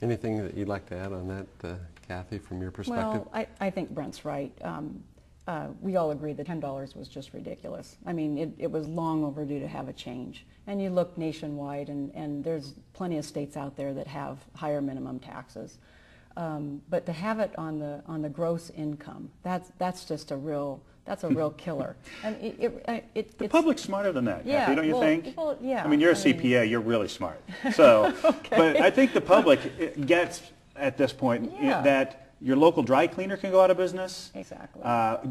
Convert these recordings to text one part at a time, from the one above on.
Anything that you'd like to add on that, Kathy, from your perspective? Well, I think Brent's right. We all agree that $10 was just ridiculous. I mean, it was long overdue to have a change. And you look nationwide, and there's plenty of states out there that have higher minimum taxes. But to have it on the gross income, that's just a real killer. And the public's smarter than that, yeah, Kathy, don't you think? Well, yeah. I mean, you're a CPA, you're really smart. So, okay. But I think the public gets at this point that your local dry cleaner can go out of business. Exactly.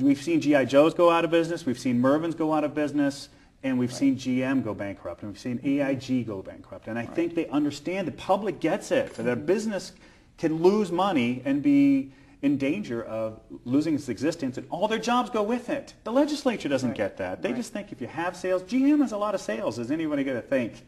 We've seen G.I. Joe's go out of business. We've seen Mervyn's go out of business. And we've seen GM go bankrupt. And we've seen AIG go bankrupt. And I think they understand, the public gets it, that a business can lose money and be in danger of losing its existence, and all their jobs go with it. The legislature doesn't get that. They just think if you have sales, GM has a lot of sales. Is anybody going to think,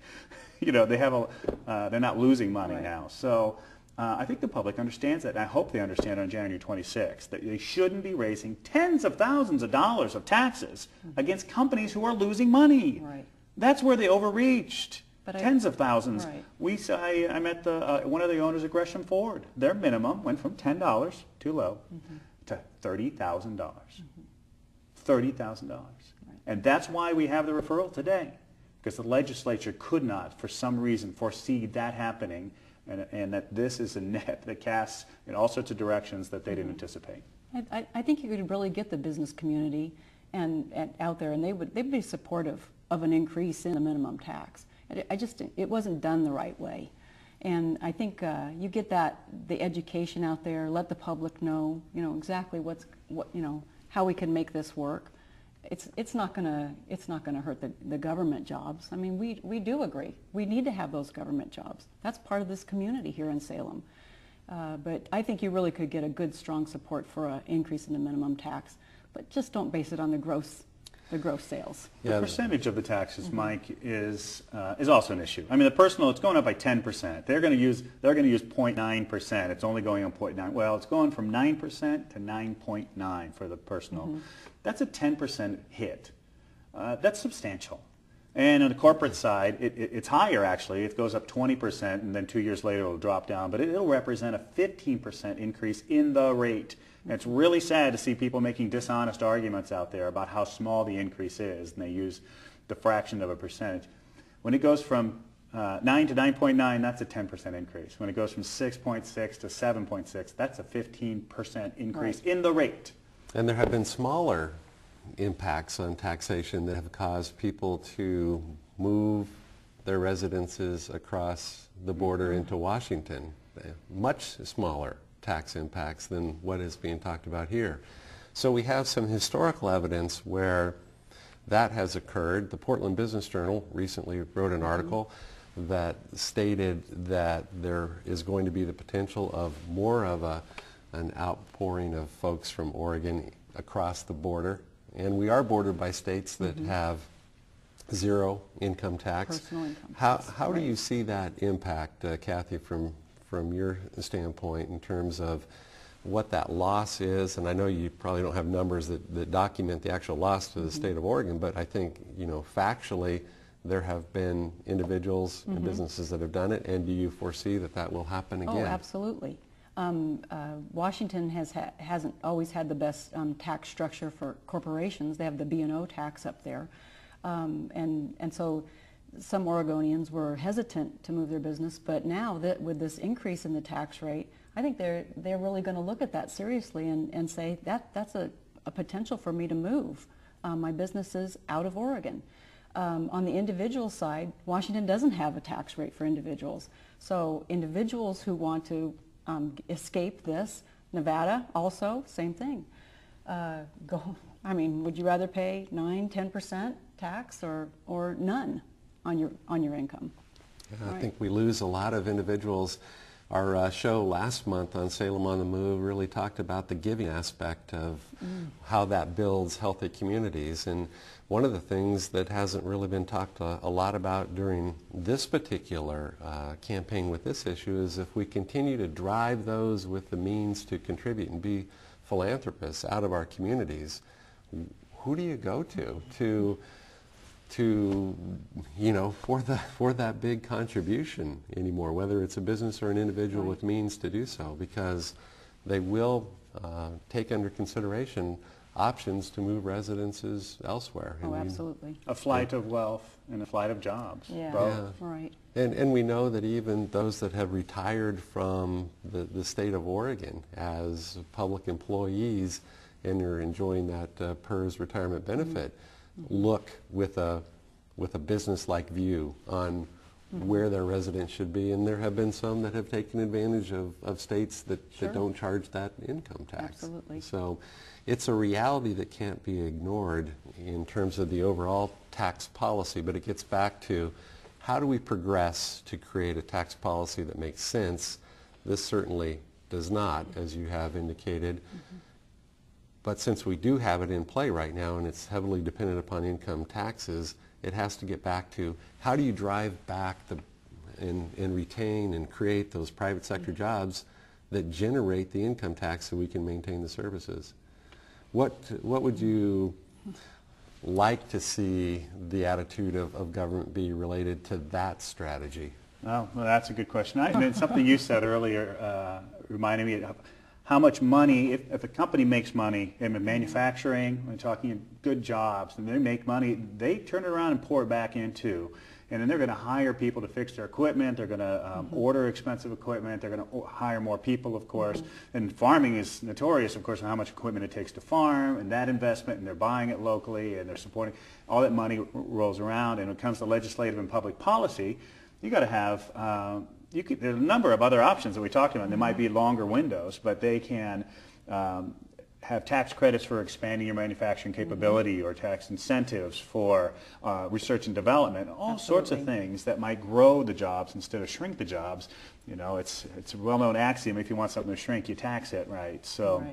you know, they have they're not losing money now? So I think the public understands that, and I hope they understand on January 26th that they shouldn't be raising tens of thousands of dollars of taxes against companies who are losing money. Right. That's where they overreached. But tens of thousands. Right. I met one of the owners of Gresham Ford. Their minimum went from $10, too low, to $30,000. $30,000. Right. And that's why we have the referral today, because the legislature could not, for some reason, foresee that happening, and that this is a net that casts in all sorts of directions that they didn't anticipate. I think you could really get the business community and out there, and they'd be supportive of an increase in the minimum tax. It wasn't done the right way. And I think you get the education out there, let the public know, exactly how we can make this work. It's not gonna hurt the government jobs. I mean, we do agree. We need to have those government jobs. That's part of this community here in Salem. But I think you really could get a good, strong support for an increase in the minimum tax. But just don't base it on the gross sales. The percentage of the taxes, Mike, is also an issue. I mean, the personal, it's going up by 10%. They're going to use 0.9%. It's only going on 0.9. Well, it's going from 9% to 9.9 for the personal. That's a 10% hit. That's substantial. And on the corporate side, it's higher, actually. It goes up 20%, and then 2 years later it'll drop down. But it'll represent a 15% increase in the rate. And it's really sad to see people making dishonest arguments out there about how small the increase is, and they use the fraction of a percentage. When it goes from 9 to 9.9, that's a 10% increase. When it goes from 6.6 to 7.6, that's a 15% increase in the rate. And there have been smaller impacts on taxation that have caused people to move their residences across the border into Washington. Much smaller tax impacts than what is being talked about here. So we have some historical evidence where that has occurred. The Portland Business Journal recently wrote an article that stated that there is going to be the potential of more of an outpouring of folks from Oregon across the border. And we are bordered by states that have zero income tax. Personal income tax. How do you see that impact, Kathy, from your standpoint in terms of what that loss is? And I know you probably don't have numbers that document the actual loss to the state of Oregon, but I think, factually, there have been individuals and businesses that have done it, and do you foresee that will happen again? Oh, absolutely. Washington hasn't always had the best tax structure for corporations. They have the B&O tax up there. And so some Oregonians were hesitant to move their business, but now that with this increase in the tax rate, I think they're really going to look at that seriously and say that's a potential for me to move my businesses out of Oregon. On the individual side, Washington doesn't have a tax rate for individuals. So individuals who want to escape this, Nevada also, same thing. Would you rather pay 9, 10% tax or none on your income? I think we lose a lot of individuals. Our show last month on Salem on the Move really talked about the giving aspect of how that builds healthy communities. And one of the things that hasn't really been talked a lot about during this particular campaign with this issue is if we continue to drive those with the means to contribute and be philanthropists out of our communities, who do you go to to, for that big contribution anymore, whether it's a business or an individual Right. with means to do so, because they will take under consideration options to move residences elsewhere. Oh, And we- absolutely. A flight of wealth and a flight of jobs. Yeah, Both. right. And we know that even those that have retired from the state of Oregon as public employees and are enjoying that PERS retirement benefit look with a business-like view on where their residence should be. And there have been some that have taken advantage of states that Sure. don't charge that income tax. Absolutely. So it's a reality that can't be ignored in terms of the overall tax policy, but it gets back to how do we progress to create a tax policy that makes sense? This certainly does not, as you have indicated. But since we do have it in play right now and it's heavily dependent upon income taxes, it has to get back to how do you drive back and retain and create those private sector jobs that generate the income tax so we can maintain the services. What would you like to see the attitude of government be related to that strategy? Well, that's a good question. I mean, something you said earlier reminded me of how much money, if a company makes money in manufacturing, we're talking good jobs, and they make money, they turn it around and pour it back into. And then they're going to hire people to fix their equipment. They're going to order expensive equipment. They're going to hire more people, of course. And farming is notorious, of course, on how much equipment it takes to farm and that investment, and they're buying it locally and they're supporting. All that money rolls around. And when it comes to legislative and public policy, you got to have, there's a number of other options that we talked about. There might be longer windows, but they can have tax credits for expanding your manufacturing capability or tax incentives for research and development, all sorts of things that might grow the jobs instead of shrink the jobs. It's a well-known axiom, if you want something to shrink, you tax it, right? So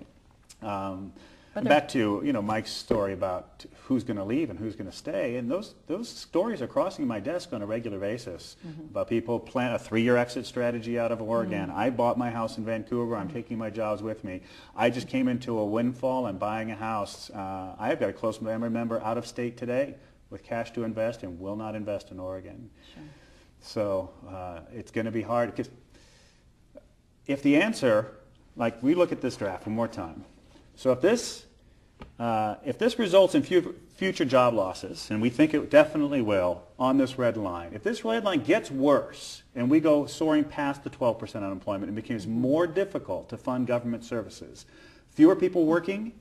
But back to Mike's story about who's going to leave and who's going to stay, and those stories are crossing my desk on a regular basis about people plan a 3-year exit strategy out of Oregon. I bought my house in Vancouver. I'm taking my jobs with me. I just came into a windfall and buying a house. I've got a close family member out of state today with cash to invest and will not invest in Oregon. Sure. So it's going to be hard, because if the answer, like we look at this draft one more time. So if this results in future job losses, and we think it definitely will on this red line, if this red line gets worse and we go soaring past the 12% unemployment, it becomes more difficult to fund government services, fewer people working,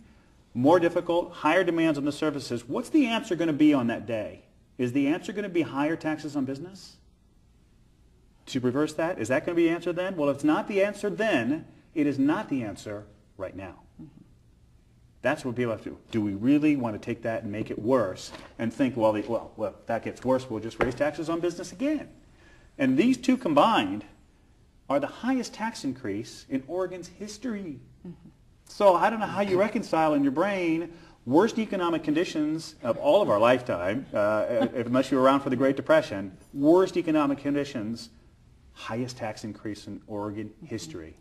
more difficult, higher demands on the services, what's the answer going to be on that day? Is the answer going to be higher taxes on business? To reverse that, is that going to be the answer then? Well, if it's not the answer then, it is not the answer right now. That's what people have to do. Do we really want to take that and make it worse and think, well, if that gets worse, we'll just raise taxes on business again? And these two combined are the highest tax increase in Oregon's history. So I don't know how you reconcile in your brain worst economic conditions of all of our lifetime, unless you were around for the Great Depression, worst economic conditions, highest tax increase in Oregon history.